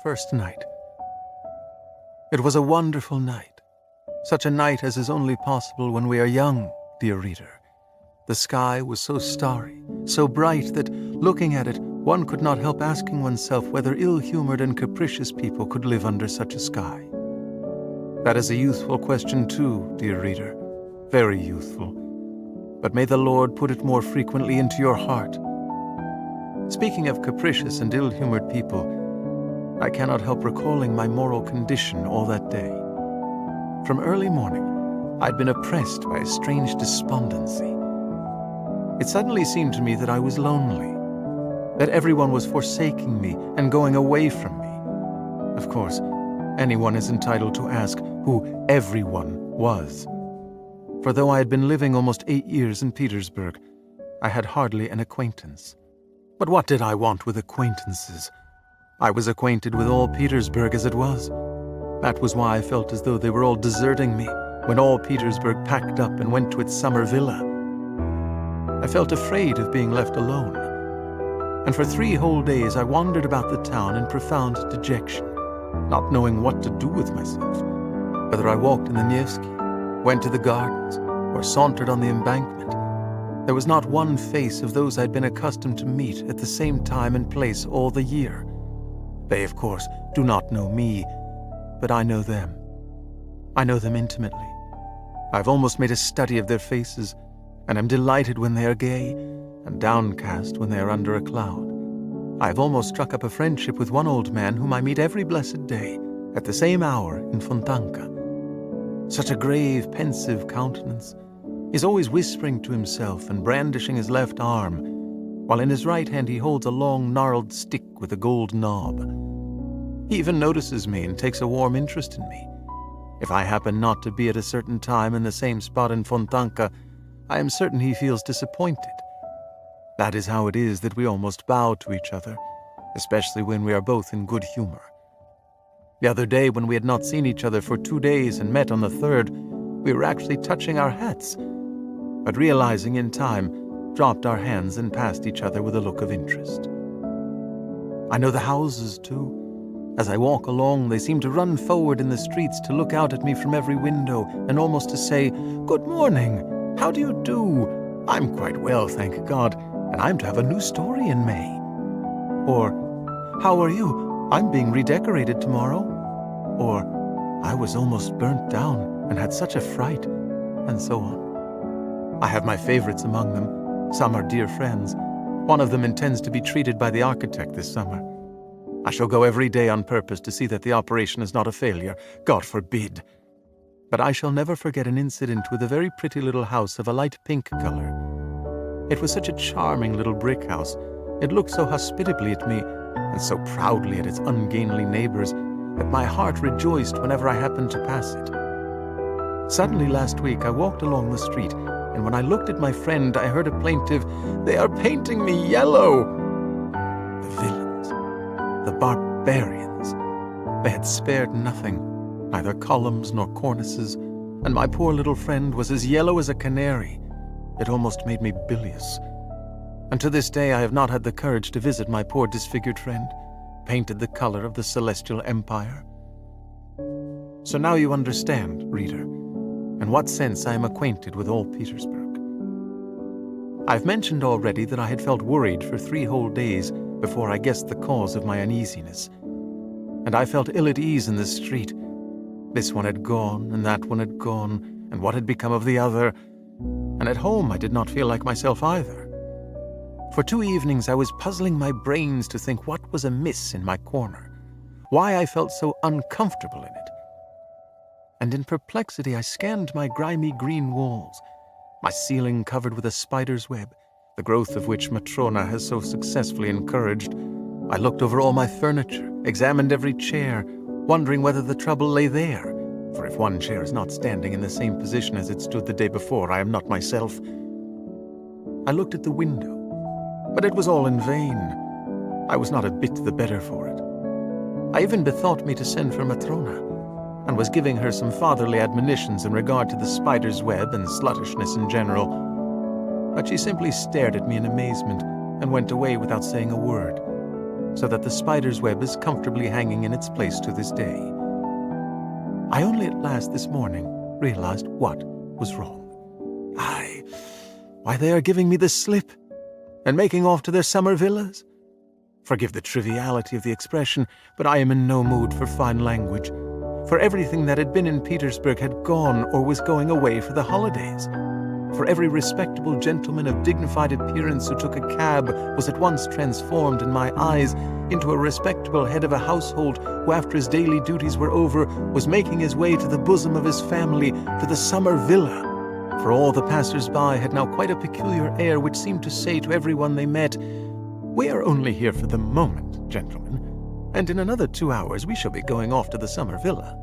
first night. It was a wonderful night, such a night as is only possible when we are young, dear reader. The sky was so starry, so bright that, looking at it, one could not help asking oneself whether ill-humored and capricious people could live under such a sky. That is a youthful question too, dear reader, very youthful. But may the Lord put it more frequently into your heart. Speaking of capricious and ill-humored people, I cannot help recalling my moral condition all that day. From early morning, I'd been oppressed by a strange despondency. It suddenly seemed to me that I was lonely, that everyone was forsaking me and going away from me. Of course, anyone is entitled to ask who everyone was. For though I had been living almost 8 years in Petersburg, I had hardly an acquaintance. But what did I want with acquaintances? I was acquainted with all Petersburg as it was. That was why I felt as though they were all deserting me when all Petersburg packed up and went to its summer villa. I felt afraid of being left alone. And for 3 whole days I wandered about the town in profound dejection, not knowing what to do with myself. Whether I walked in the Nevsky, went to the gardens, or sauntered on the embankment, there was not one face of those I'd been accustomed to meet at the same time and place all the year. They, of course, do not know me, but I know them. I know them intimately. I've almost made a study of their faces, and am delighted when they are gay, and downcast when they are under a cloud. I've almost struck up a friendship with one old man whom I meet every blessed day, at the same hour in Fontanka. Such a grave, pensive countenance. He's always whispering to himself and brandishing his left arm, while in his right hand he holds a long, gnarled stick with a gold knob. He even notices me and takes a warm interest in me. If I happen not to be at a certain time in the same spot in Fontanka, I am certain he feels disappointed. That is how it is that we almost bow to each other, especially when we are both in good humor. The other day, when we had not seen each other for 2 days and met on the 3rd, we were actually touching our hats, but realizing in time, dropped our hands and passed each other with a look of interest. I know the houses, too. As I walk along, they seem to run forward in the streets to look out at me from every window and almost to say, "Good morning, how do you do? I'm quite well, thank God, and I'm to have a new story in May." Or, "How are you? I'm being redecorated tomorrow." Or, "I was almost burnt down and had such a fright," and so on. I have my favorites among them. Some are dear friends. One of them intends to be treated by the architect this summer. I shall go every day on purpose to see that the operation is not a failure. God forbid. But I shall never forget an incident with a very pretty little house of a light pink color. It was such a charming little brick house. It looked so hospitably at me, and so proudly at its ungainly neighbors, that my heart rejoiced whenever I happened to pass it. Suddenly last week I walked along the street, and when I looked at my friend I heard a plaintive, "They are painting me yellow!" The villains, the barbarians. They had spared nothing, neither columns nor cornices, and my poor little friend was as yellow as a canary. It almost made me bilious. And to this day I have not had the courage to visit my poor disfigured friend, painted the color of the celestial empire. So now you understand, reader, in what sense I am acquainted with all Petersburg. I've mentioned already that I had felt worried for 3 whole days before I guessed the cause of my uneasiness. And I felt ill at ease in the street. This one had gone, and that one had gone, and what had become of the other? And at home I did not feel like myself either. For 2 evenings I was puzzling my brains to think what was amiss in my corner, why I felt so uncomfortable in it. And in perplexity I scanned my grimy green walls, my ceiling covered with a spider's web, the growth of which Matrona has so successfully encouraged. I looked over all my furniture, examined every chair, wondering whether the trouble lay there, for if one chair is not standing in the same position as it stood the day before, I am not myself. I looked at the window, but it was all in vain. I was not a bit the better for it. I even bethought me to send for Matrona, and was giving her some fatherly admonitions in regard to the spider's web and sluttishness in general. But she simply stared at me in amazement and went away without saying a word. so that the spider's web is comfortably hanging in its place to this day. I only at last this morning realized what was wrong. Why they are giving me the slip and making off to their summer villas. Forgive the triviality of the expression, but I am in no mood for fine language, for everything that had been in Petersburg had gone or was going away for the holidays. For every respectable gentleman of dignified appearance who took a cab was at once transformed in my eyes into a respectable head of a household who, after his daily duties were over, was making his way to the bosom of his family, to the summer villa. For all the passers-by had now quite a peculiar air which seemed to say to everyone they met, "We are only here for the moment, gentlemen, and in another 2 hours we shall be going off to the summer villa."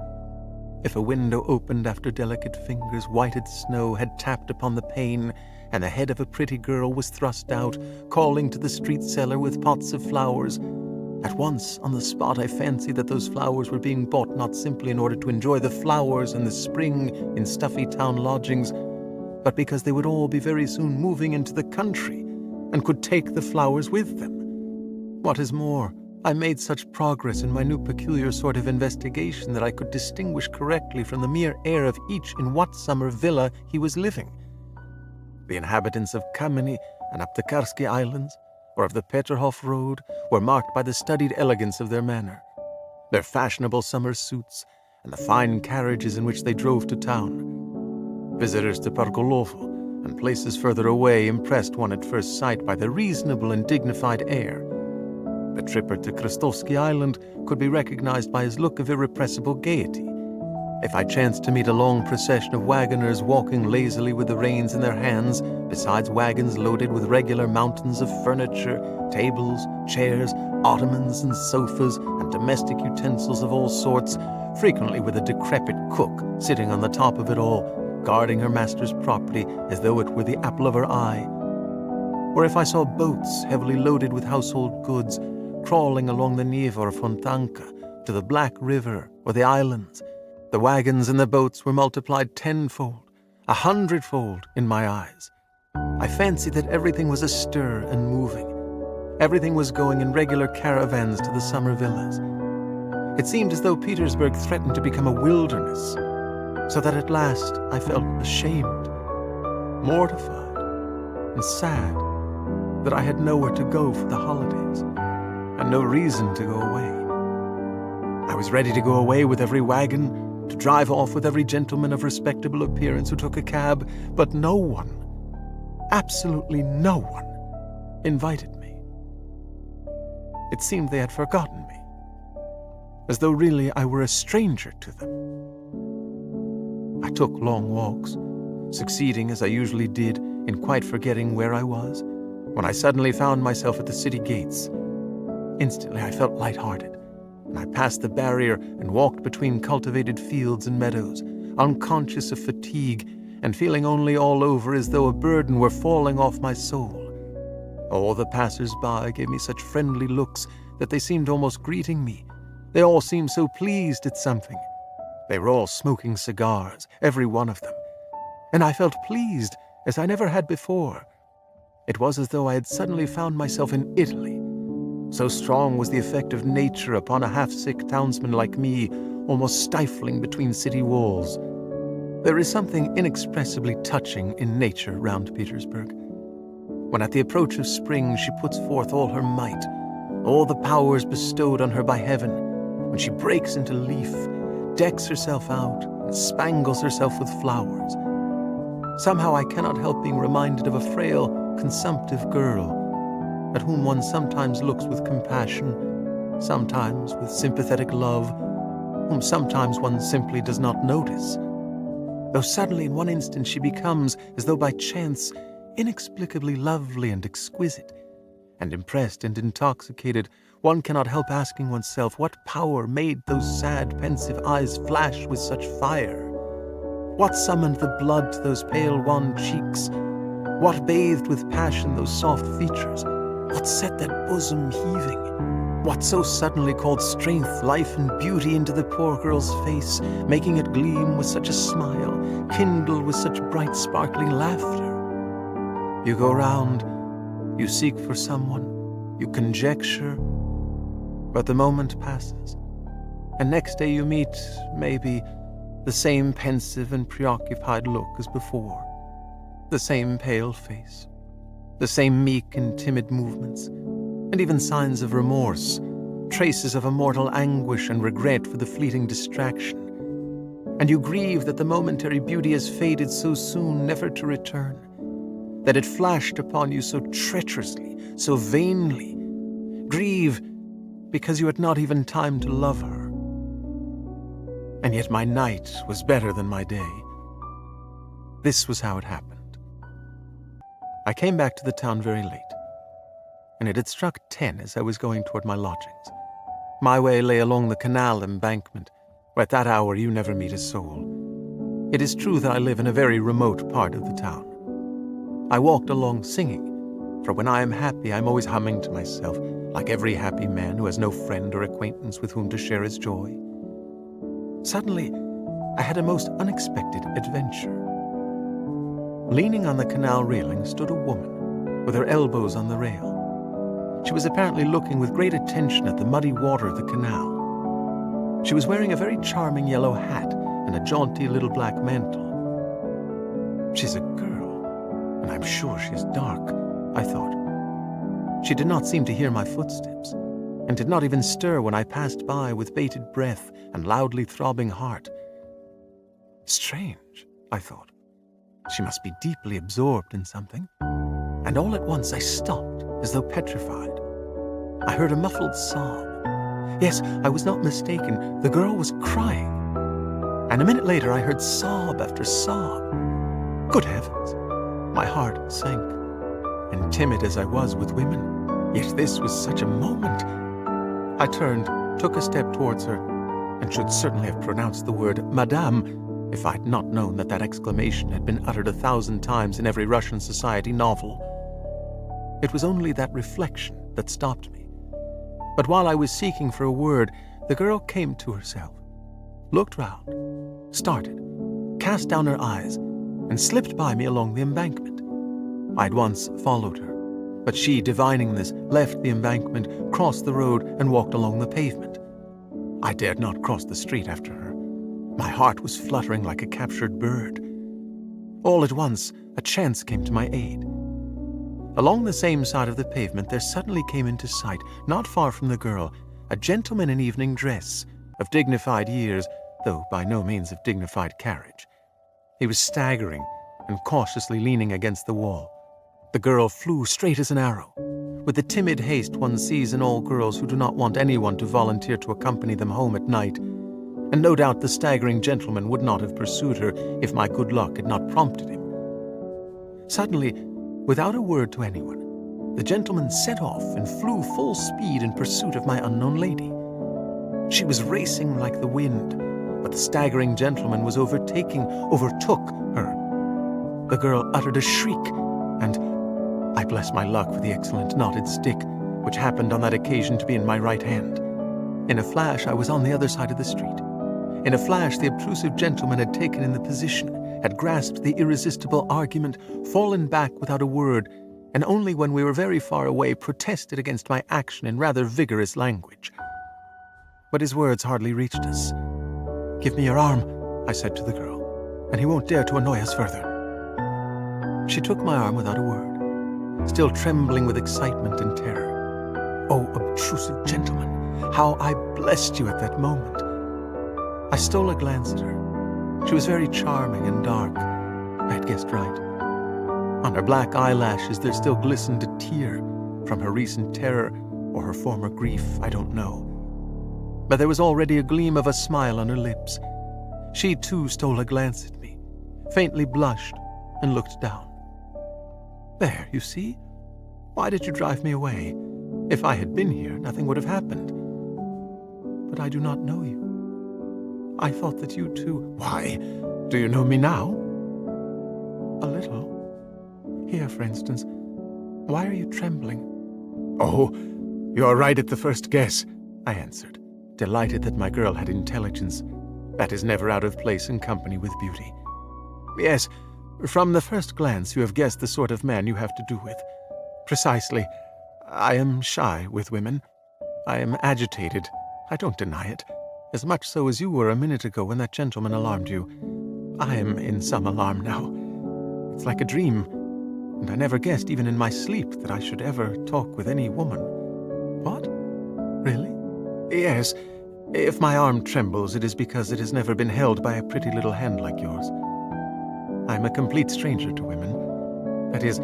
If a window opened after delicate fingers, whited snow had tapped upon the pane, and the head of a pretty girl was thrust out, calling to the street seller with pots of flowers, at once on the spot I fancied that those flowers were being bought not simply in order to enjoy the flowers and the spring in stuffy town lodgings, but because they would all be very soon moving into the country and could take the flowers with them. What is more, I made such progress in my new peculiar sort of investigation that I could distinguish correctly from the mere air of each in what summer villa he was living. The inhabitants of Kameny and Aptekarsky Islands, or of the Peterhof Road, were marked by the studied elegance of their manner, their fashionable summer suits, and the fine carriages in which they drove to town. Visitors to Pargolovo and places further away impressed one at first sight by their reasonable and dignified air. The tripper to Krestovsky Island could be recognized by his look of irrepressible gaiety. If I chanced to meet a long procession of wagoners walking lazily with the reins in their hands, besides wagons loaded with regular mountains of furniture, tables, chairs, ottomans and sofas, and domestic utensils of all sorts, frequently with a decrepit cook sitting on the top of it all, guarding her master's property as though it were the apple of her eye. Or if I saw boats heavily loaded with household goods, crawling along the Neva or Fontanka to the Black River or the islands, the wagons and the boats were multiplied 10-fold, 100-fold in my eyes. I fancied that everything was astir and moving. Everything was going in regular caravans to the summer villas. It seemed as though Petersburg threatened to become a wilderness, so that at last I felt ashamed, mortified, and sad that I had nowhere to go for the holidays, and no reason to go away. I was ready to go away with every wagon, to drive off with every gentleman of respectable appearance who took a cab, but no one, absolutely no one, invited me. It seemed they had forgotten me, as though really I were a stranger to them. I took long walks, succeeding, as I usually did, in quite forgetting where I was, when I suddenly found myself at the city gates. Instantly I felt lighthearted, and I passed the barrier and walked between cultivated fields and meadows, unconscious of fatigue and feeling only all over as though a burden were falling off my soul. All the passers-by gave me such friendly looks that they seemed almost greeting me. They all seemed so pleased at something. They were all smoking cigars, every one of them, and I felt pleased as I never had before. It was as though I had suddenly found myself in Italy. So strong was the effect of nature upon a half-sick townsman like me, almost stifling between city walls. There is something inexpressibly touching in nature round Petersburg. When at the approach of spring she puts forth all her might, all the powers bestowed on her by heaven, when she breaks into leaf, decks herself out, and spangles herself with flowers. Somehow I cannot help being reminded of a frail, consumptive girl, at whom one sometimes looks with compassion, sometimes with sympathetic love, whom sometimes one simply does not notice, though suddenly in one instant she becomes, as though by chance, inexplicably lovely and exquisite. And impressed and intoxicated, one cannot help asking oneself what power made those sad, pensive eyes flash with such fire. What summoned the blood to those pale, wan cheeks? What bathed with passion those soft features? What set that bosom heaving? What so suddenly called strength, life, and beauty into the poor girl's face, making it gleam with such a smile, kindle with such bright, sparkling laughter? You go round, you seek for someone, you conjecture, But the moment passes, and next day you meet, maybe, the same pensive and preoccupied look as before, the same pale face, the same meek and timid movements, and even signs of remorse, traces of a mortal anguish and regret for the fleeting distraction. And you grieve that the momentary beauty has faded so soon, never to return, that it flashed upon you so treacherously, so vainly. Grieve because you had not even time to love her. And yet my night was better than my day. This was how it happened. I came back to the town very late, and it had struck 10 as I was going toward my lodgings. My way lay along the canal embankment, where at that hour you never meet a soul. It is true that I live in a very remote part of the town. I walked along singing, for when I am happy I am always humming to myself, like every happy man who has no friend or acquaintance with whom to share his joy. Suddenly, I had a most unexpected adventure. Leaning on the canal railing stood a woman, with her elbows on the rail. She was apparently looking with great attention at the muddy water of the canal. She was wearing a very charming yellow hat and a jaunty little black mantle. She's a girl, and I'm sure she's dark, I thought. She did not seem to hear my footsteps, and did not even stir when I passed by with bated breath and loudly throbbing heart. Strange, I thought. She must be deeply absorbed in something. And all at once I stopped, as though petrified. I heard a muffled sob. Yes, I was not mistaken. The girl was crying. And a minute later I heard sob after sob. Good heavens! My heart sank. And timid as I was with women, yet this was such a moment. I turned, took a step towards her, and should certainly have pronounced the word Madame if I'd not known that that exclamation had been uttered 1,000 times in every Russian society novel. It was only that reflection that stopped me. But while I was seeking for a word, the girl came to herself, looked round, started, cast down her eyes, and slipped by me along the embankment. I at once followed her, but she, divining this, left the embankment, crossed the road, and walked along the pavement. I dared not cross the street after her. My heart was fluttering like a captured bird. All at once, a chance came to my aid. Along the same side of the pavement there suddenly came into sight, not far from the girl, a gentleman in evening dress, of dignified years, though by no means of dignified carriage. He was staggering and cautiously leaning against the wall. The girl flew straight as an arrow, with the timid haste one sees in all girls who do not want anyone to volunteer to accompany them home at night, and no doubt the staggering gentleman would not have pursued her if my good luck had not prompted him. Suddenly, without a word to anyone, the gentleman set off and flew full speed in pursuit of my unknown lady. She was racing like the wind, but the staggering gentleman was overtook her. The girl uttered a shriek, and I bless my luck for the excellent knotted stick, which happened on that occasion to be in my right hand. In a flash, I was on the other side of the street. In a flash, the obtrusive gentleman had taken in the position, had grasped the irresistible argument, fallen back without a word, and only when we were very far away protested against my action in rather vigorous language. But his words hardly reached us. "Give me your arm," I said to the girl, "and he won't dare to annoy us further." She took my arm without a word, still trembling with excitement and terror. Oh, obtrusive gentleman, how I blessed you at that moment! I stole a glance at her. She was very charming and dark. I had guessed right. On her black eyelashes there still glistened a tear, from her recent terror or her former grief, I don't know. But there was already a gleam of a smile on her lips. She too stole a glance at me, faintly blushed, and looked down. "There, you see? Why did you drive me away? If I had been here, nothing would have happened. But I do not know you. I thought that you too—" "Why, do you know me now?" "A little. Here, for instance. Why are you trembling?" "Oh, you are right at the first guess," I answered, delighted that my girl had intelligence. That is never out of place in company with beauty. "Yes, from the first glance you have guessed the sort of man you have to do with. Precisely. I am shy with women. I am agitated. I don't deny it. As much so as you were a minute ago when that gentleman alarmed you. I am in some alarm now. It's like a dream, and I never guessed even in my sleep that I should ever talk with any woman. What? Really? Yes. If my arm trembles, it is because it has never been held by a pretty little hand like yours. I am a complete stranger to women. That is,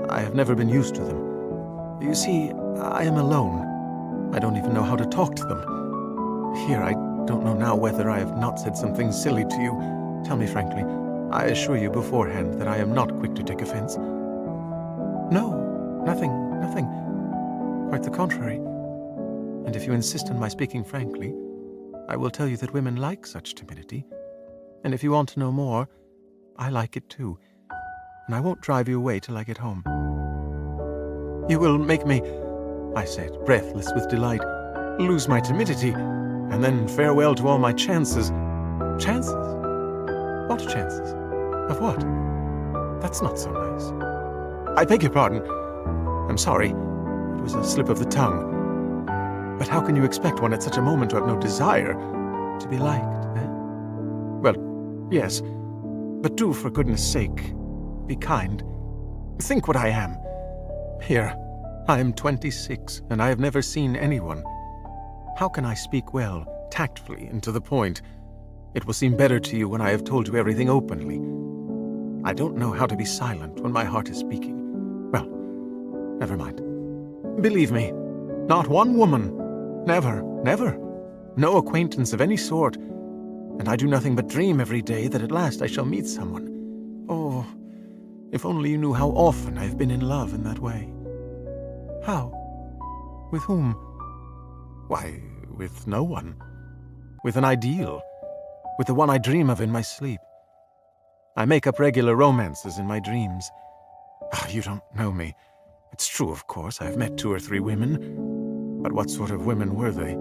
I have never been used to them. You see, I am alone. I don't even know how to talk to them. Here, I don't know now whether I have not said something silly to you. Tell me frankly. I assure you beforehand that I am not quick to take offense. No, nothing. Quite the contrary. And if you insist on my speaking frankly, I will tell you that women like such timidity. And if you want to know more, I like it too. And I won't drive you away till I get home. You will make me, I said, breathless with delight, lose my timidity, and then farewell to all my chances. Chances? What chances? Of what? That's not so nice. I beg your pardon. I'm sorry. It was a slip of the tongue. But how can you expect one at such a moment to have no desire to be liked, eh? Well, yes. But do, for goodness sake, be kind. Think what I am. Here, I am 26, and I have never seen anyone. How can I speak well, tactfully, and to the point? It will seem better to you when I have told you everything openly. I don't know how to be silent when my heart is speaking. Well, never mind. Believe me, not one woman. Never. No acquaintance of any sort. And I do nothing but dream every day that at last I shall meet someone. Oh, if only you knew how often I've been in love in that way. How? With whom? Why, with no one. With an ideal. With the one I dream of in my sleep. I make up regular romances in my dreams. You don't know me. It's true, of course, I've met 2 or 3 women. But what sort of women were they?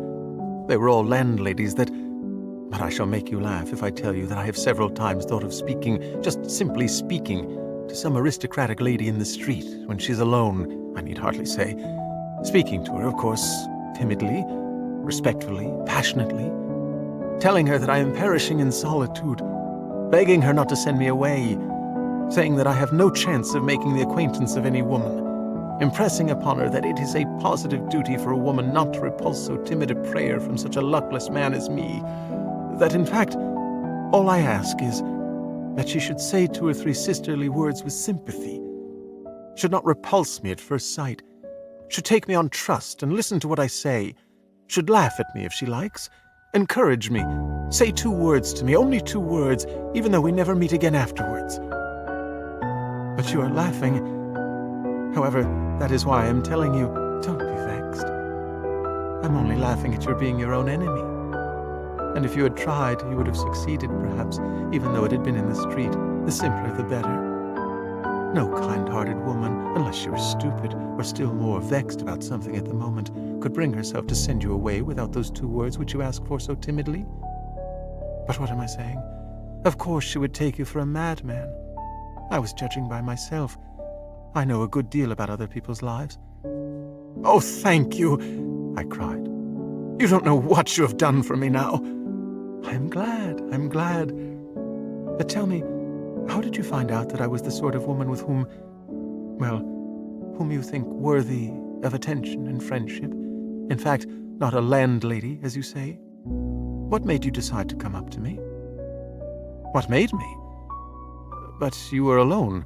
They were all landladies that... But I shall make you laugh if I tell you that I have several times thought of speaking, just simply speaking, to some aristocratic lady in the street when she's alone, I need hardly say. Speaking to her, of course, timidly, respectfully, passionately. Telling her that I am perishing in solitude, begging her not to send me away, saying that I have no chance of making the acquaintance of any woman, impressing upon her that it is a positive duty for a woman not to repulse so timid a prayer from such a luckless man as me, that in fact, all I ask is that she should say 2 or 3 sisterly words with sympathy, should not repulse me at first sight, should take me on trust and listen to what I say, should laugh at me if she likes, encourage me, say 2 words to me, only 2 words, even though we never meet again afterwards. But you are laughing. However, that is why I am telling you, don't be vexed. I'm only laughing at your being your own enemy. And if you had tried, you would have succeeded, perhaps, even though it had been in the street. The simpler, the better. No kind-hearted woman, unless she were stupid, or still more vexed about something at the moment, could bring herself to send you away without those 2 words which you ask for so timidly. But what am I saying? Of course she would take you for a madman. I was judging by myself. I know a good deal about other people's lives. Oh, thank you, I cried. You don't know what you have done for me now. I'm glad. But tell me, how did you find out that I was the sort of woman with whom you think worthy of attention and friendship? In fact, not a landlady, as you say? What made you decide to come up to me? What made me? But you were alone.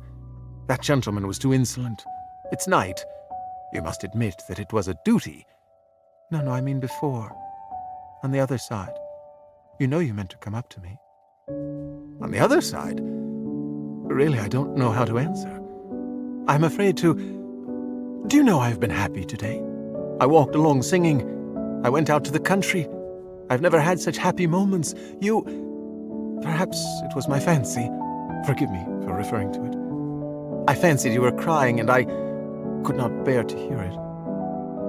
That gentleman was too insolent. It's night. You must admit that it was a duty. No, I mean before. On the other side. You know you meant to come up to me. On the other side? Really, I don't know how to answer. I'm afraid to... Do you know I've been happy today? I walked along singing. I went out to the country. I've never had such happy moments. Perhaps it was my fancy. Forgive me for referring to it. I fancied you were crying, and I could not bear to hear it.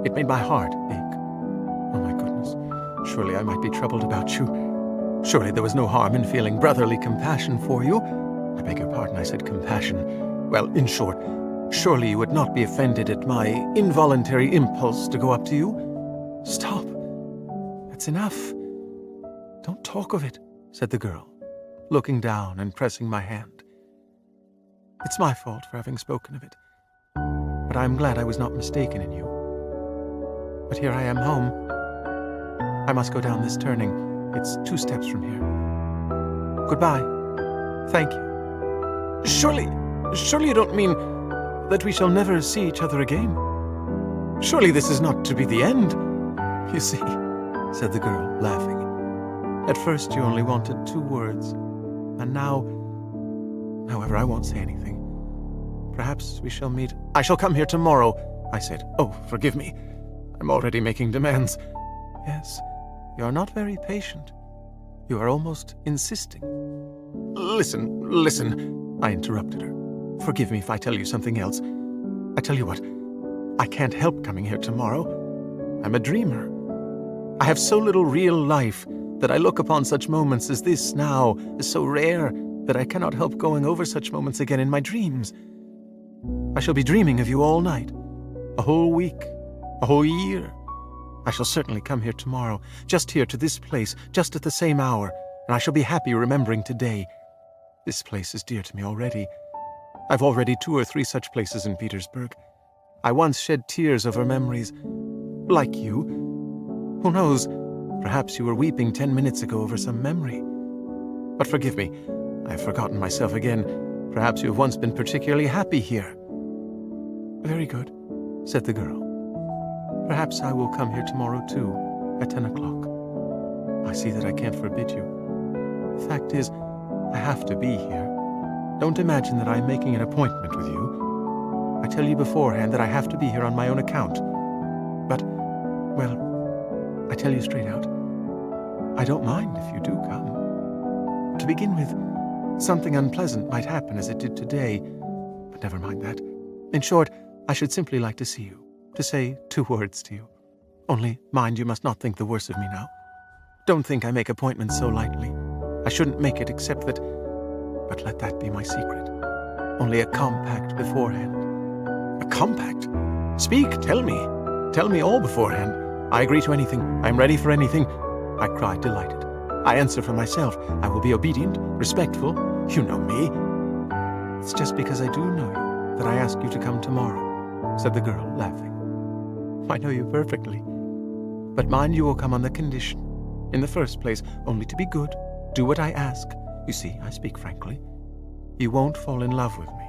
It made my heart ache. Oh, my goodness. Surely I might be troubled about you. Surely there was no harm in feeling brotherly compassion for you. I beg your pardon, I said compassion. Well, in short, surely you would not be offended at my involuntary impulse to go up to you? Stop. That's enough. Don't talk of it, said the girl, looking down and pressing my hand. It's my fault for having spoken of it, but I am glad I was not mistaken in you. But here I am home. I must go down this turning. It's 2 steps from here. Goodbye. Thank you. Surely you don't mean that we shall never see each other again? Surely this is not to be the end? You see, said the girl, laughing. At first you only wanted 2 words, and now... However, I won't say anything. Perhaps we shall meet... I shall come here tomorrow, I said. Oh, forgive me. I'm already making demands. Yes, you are not very patient. You are almost insisting. Listen, I interrupted her. Forgive me if I tell you something else. I tell you what, I can't help coming here tomorrow. I'm a dreamer. I have so little real life that I look upon such moments as this now as so rare that I cannot help going over such moments again in my dreams. I shall be dreaming of you all night, a whole week, a whole year. I shall certainly come here tomorrow, just here to this place, just at the same hour, and I shall be happy remembering today. This place is dear to me already. I've already 2 or 3 such places in Petersburg. I once shed tears over memories like you. Who knows, perhaps you were weeping 10 minutes ago over some memory. But forgive me, I've forgotten myself again. Perhaps you have once been particularly happy here. Very good, said the girl. Perhaps I will come here tomorrow too, at 10 o'clock. I see that I can't forbid you. The fact is, I have to be here. Don't imagine that I'm making an appointment with you. I tell you beforehand that I have to be here on my own account. But, well, I tell you straight out, I don't mind if you do come. To begin with, something unpleasant might happen as it did today, but never mind that. In short, I should simply like to see you, to say 2 words to you. Only, mind, you must not think the worse of me now. Don't think I make appointments so lightly. I shouldn't make it except that... But let that be my secret. Only a compact beforehand. A compact? Speak, tell me. Tell me all beforehand. I agree to anything. I'm ready for anything. I cried, delighted. I answer for myself. I will be obedient, respectful. You know me. It's just because I do know you that I ask you to come tomorrow, said the girl, laughing. I know you perfectly. But mind, you will come on the condition. In the first place, only to be good. Do what I ask. You see, I speak frankly. You won't fall in love with me.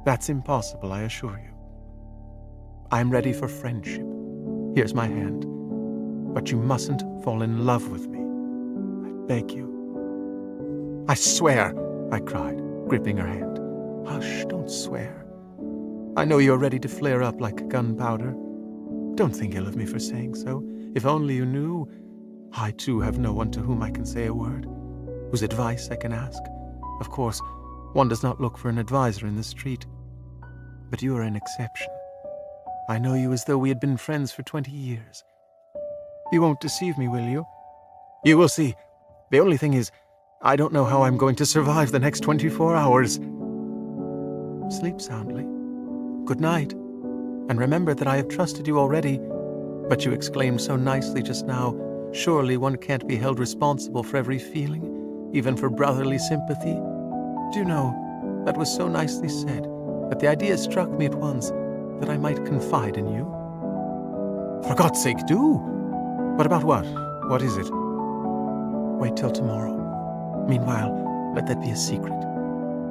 That's impossible, I assure you. I'm ready for friendship. Here's my hand. But you mustn't fall in love with me. I beg you. I swear, I cried, gripping her hand. Hush, don't swear. I know you're ready to flare up like gunpowder. Don't think ill of me for saying so. If only you knew. I, too, have no one to whom I can say a word, whose advice I can ask. Of course, one does not look for an advisor in the street. But you are an exception. I know you as though we had been friends for 20 years. You won't deceive me, will you? You will see. The only thing is, I don't know how I'm going to survive the next 24 hours. Sleep soundly. Good night. And remember that I have trusted you already. But you exclaimed so nicely just now, surely one can't be held responsible for every feeling, even for brotherly sympathy. Do you know, that was so nicely said, that the idea struck me at once that I might confide in you. For God's sake, do! But about what? What is it? Wait till tomorrow. Meanwhile, let that be a secret.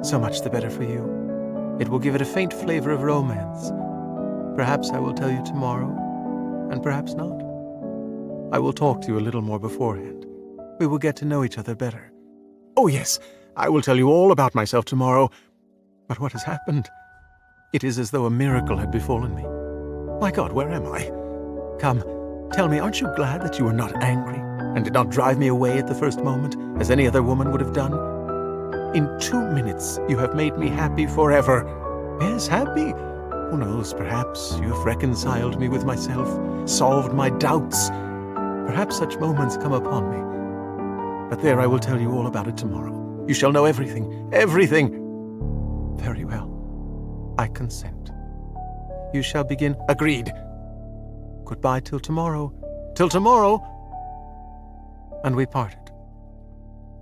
So much the better for you. It will give it a faint flavor of romance. Perhaps I will tell you tomorrow, and perhaps not. I will talk to you a little more beforehand. We will get to know each other better. Oh yes, I will tell you all about myself tomorrow. But what has happened? It is as though a miracle had befallen me. My God, where am I? Come, tell me, aren't you glad that you were not angry and did not drive me away at the first moment, as any other woman would have done? In 2 minutes, you have made me happy forever. Yes, happy. Who knows, perhaps you have reconciled me with myself, solved my doubts. Perhaps such moments come upon me. But there, I will tell you all about it tomorrow. You shall know everything, everything. Very well. I consent. You shall begin. Agreed. Goodbye till tomorrow. Till tomorrow." And we parted.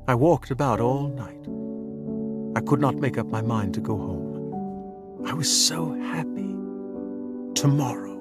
I walked about all night. I could not make up my mind to go home. I was so happy. Tomorrow.